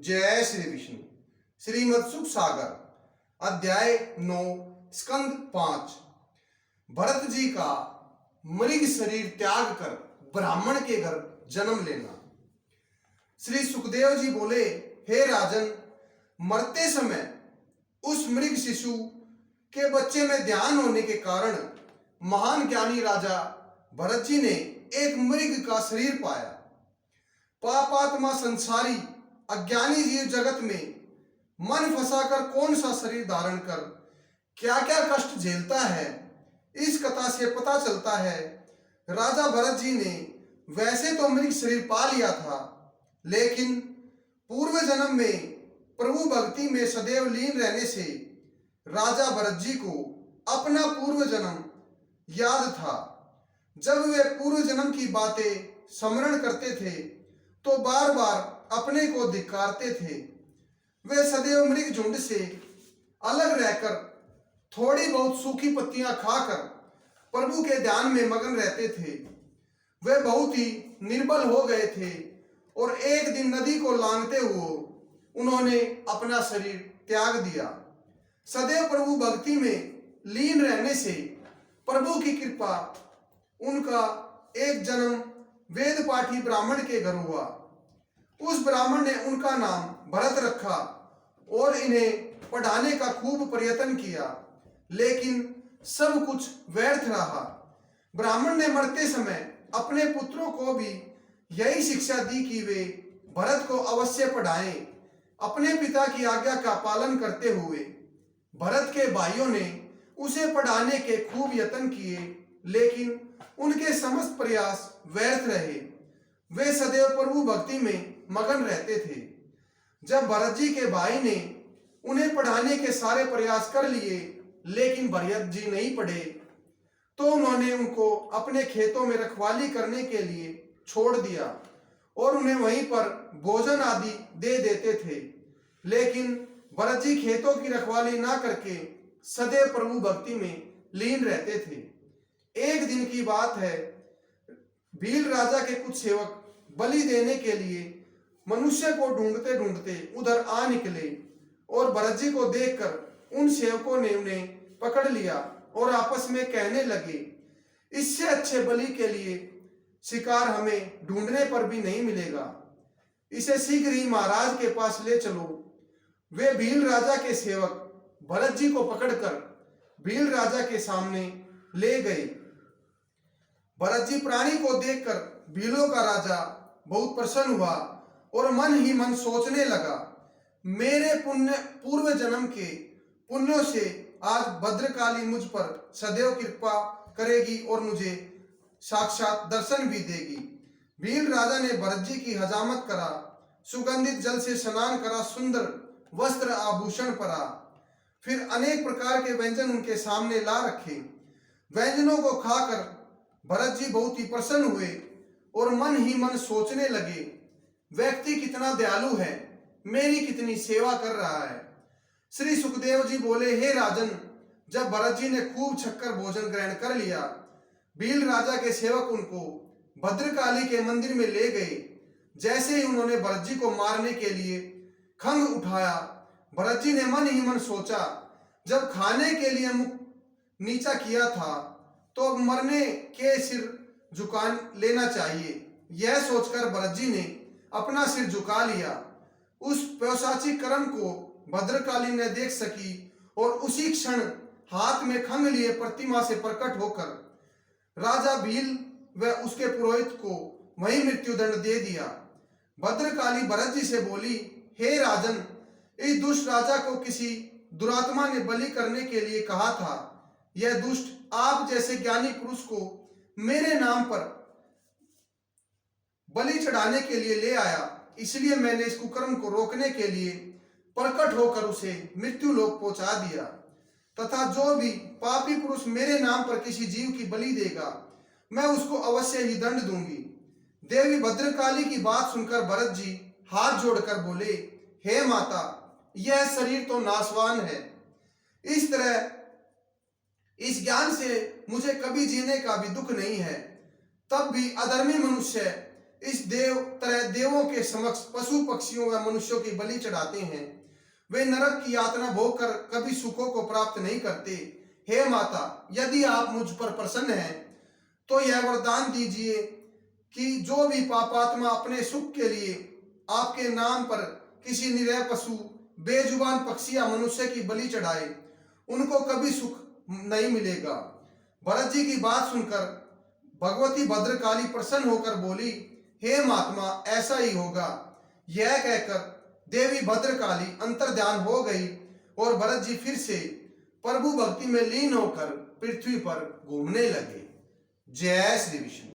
जय श्री विष्णु। श्रीमद् सुख सागर अध्याय 9 स्कंद 5। भरत जी का मृग शरीर त्याग कर ब्राह्मण के घर जन्म लेना। श्री सुखदेव जी बोले, हे राजन, मरते समय उस मृग शिशु के बच्चे में ध्यान होने के कारण महान ज्ञानी राजा भरत जी ने एक मृग का शरीर पाया। पापात्मा संसारी अज्ञानी जीव जगत में मन फंसाकर कौन सा शरीर धारण कर क्या क्या कष्ट झेलता है, इस कथा से पता चलता है राजा भरत जी ने वैसे तो मृग शरीर पा लिया था, लेकिन पूर्व जन्म में प्रभु भक्ति में सदैव लीन रहने से राजा भरत जी को अपना पूर्व जन्म याद था। जब वे पूर्व जन्म की बातें स्मरण करते थे तो बार बार अपने को धिक्कारते थे। वे सदैव मृग झुंड से अलग रहकर थोड़ी बहुत सूखी पत्तियां खाकर प्रभु के ध्यान में मगन रहते थे। वे बहुत ही निर्बल हो गए थे और एक दिन नदी को लांघते हुए उन्होंने अपना शरीर त्याग दिया। सदैव प्रभु भक्ति में लीन रहने से प्रभु की कृपा उनका एक जन्म वेद पाठी ब्राह्मण के घर हुआ। उस ब्राह्मण ने उनका नाम भरत रखा और इन्हें पढ़ाने का खूब प्रयत्न किया, लेकिन सब कुछ व्यर्थ रहा। ब्राह्मण ने मरते समय अपने पुत्रों को भी यही शिक्षा दी कि वे भरत को अवश्य पढ़ाएं। अपने पिता की आज्ञा का पालन करते हुए भरत के भाइयों ने उसे पढ़ाने के खूब यत्न किए, लेकिन उनके समस्त प्रयास व्यर्थ रहे। वे सदैव प्रभु भक्ति में मगन रहते थे। जब भरत जी के भाई ने उन्हें पढ़ाने के सारे प्रयास कर लिए, लेकिन भरत जी नहीं पढ़े, तो उन्होंने उनको अपने खेतों में रखवाली करने के लिए छोड़ दिया और उन्हें वहीं पर भोजन आदि दे देते थे। लेकिन भरत जी खेतों की रखवाली ना करके सदैव प्रभु भक्ति में लीन रहते थे। एक दिन की बात है, भील राजा के कुछ सेवक बलि देने के लिए मनुष्य को ढूंढते ढूंढते उधर आ निकले और भरत जी को देखकर उन सेवकों ने उन्हें पकड़ लिया और आपस में कहने लगे, इससे अच्छे बलि के लिए शिकार हमें ढूंढने पर भी नहीं मिलेगा, इसे शीघ्र ही महाराज के पास ले चलो। वे भील राजा के सेवक भरत जी को पकड़कर भील राजा के सामने ले गए। भरत जी प्राणी को देखकर भीलों का राजा बहुत प्रसन्न हुआ और मन ही मन सोचने लगा, मेरे पूर्व जन्म के पुण्यों से आज भद्रकाली मुझ पर सदैव कृपा करेगी और मुझे साक्षात दर्शन भी देगी। भील राजा ने भरत जी की हजामत करा, सुगंधित जल से स्नान करा, सुंदर वस्त्र आभूषण परा, फिर अनेक प्रकार के व्यंजन उनके सामने ला रखे। व्यंजनों को खाकर भरत जी बहुत ही प्रसन्न हुए और मन ही मन सोचने लगे, व्यक्ति कितना दयालु है, मेरी कितनी सेवा कर रहा है। श्री सुखदेव जी बोले, हे राजन, जब भरत जी ने खूब छक्कर भोजन ग्रहण कर लिया, भील राजा के सेवक उनको भद्रकाली के मंदिर में ले गए। जैसे ही उन्होंने भरत जी को मारने के लिए खंग उठाया, भरत जी ने मन ही मन सोचा, जब खाने के लिए मुख नीचा किया था तो अब मरने के सिर झुका लेना चाहिए। यह सोचकर भरत जी ने अपना सिर झुका लिया। उस पैशाचिक कर्म को भद्रकाली ने देख सकी और उसी क्षण हाथ में खंग लिए प्रतिमा से प्रकट होकर राजा भील व उसके पुरोहित को वही मृत्युदंड दे दिया। भद्रकाली भरत जी से बोली, हे राजन, इस दुष्ट राजा को किसी दुरात्मा ने बलि करने के लिए कहा था। यह दुष्ट आप जैसे ज्ञानी पुरुष को मेरे नाम पर बलि चढ़ाने के लिए ले आया, इसलिए मैंने इस कुकर्म को रोकने के लिए प्रकट होकर उसे मृत्यु लोक पहुंचा दिया, तथा जो भी पापी पुरुष मेरे नाम पर किसी जीव की बलि देगा, मैं उसको अवश्य ही दंड दूंगी। देवी भद्रकाली की बात सुनकर भरत जी हाथ जोड़कर बोले, हे माता, यह शरीर तो नाशवान है, इस तरह इस ज्ञान से मुझे कभी जीने का भी दुख नहीं है। तब भी अधर्मी मनुष्य इस तरह देवों के समक्ष पशु पक्षियों व मनुष्यों की बलि चढ़ाते हैं। वे नरक की यातना भोग कर कभी सुखों को प्राप्त नहीं करते। हे माता, यदि आप मुझ पर प्रसन्न हैं तो यह वरदान दीजिए कि जो भी पापात्मा अपने सुख के लिए आपके नाम पर किसी निरीह पशु, बेजुबान पक्षी या मनुष्य की बलि चढ़ाए, उनको कभी सुख नहीं मिलेगा। भरत जी की बात सुनकर भगवती भद्रकाली प्रसन्न होकर बोली, हे महात्मा, ऐसा ही होगा। यह कहकर देवी भद्रकाली अंतर्ध्यान हो गई और भरत जी फिर से प्रभु भक्ति में लीन होकर पृथ्वी पर घूमने लगे। जय श्री विष्णु।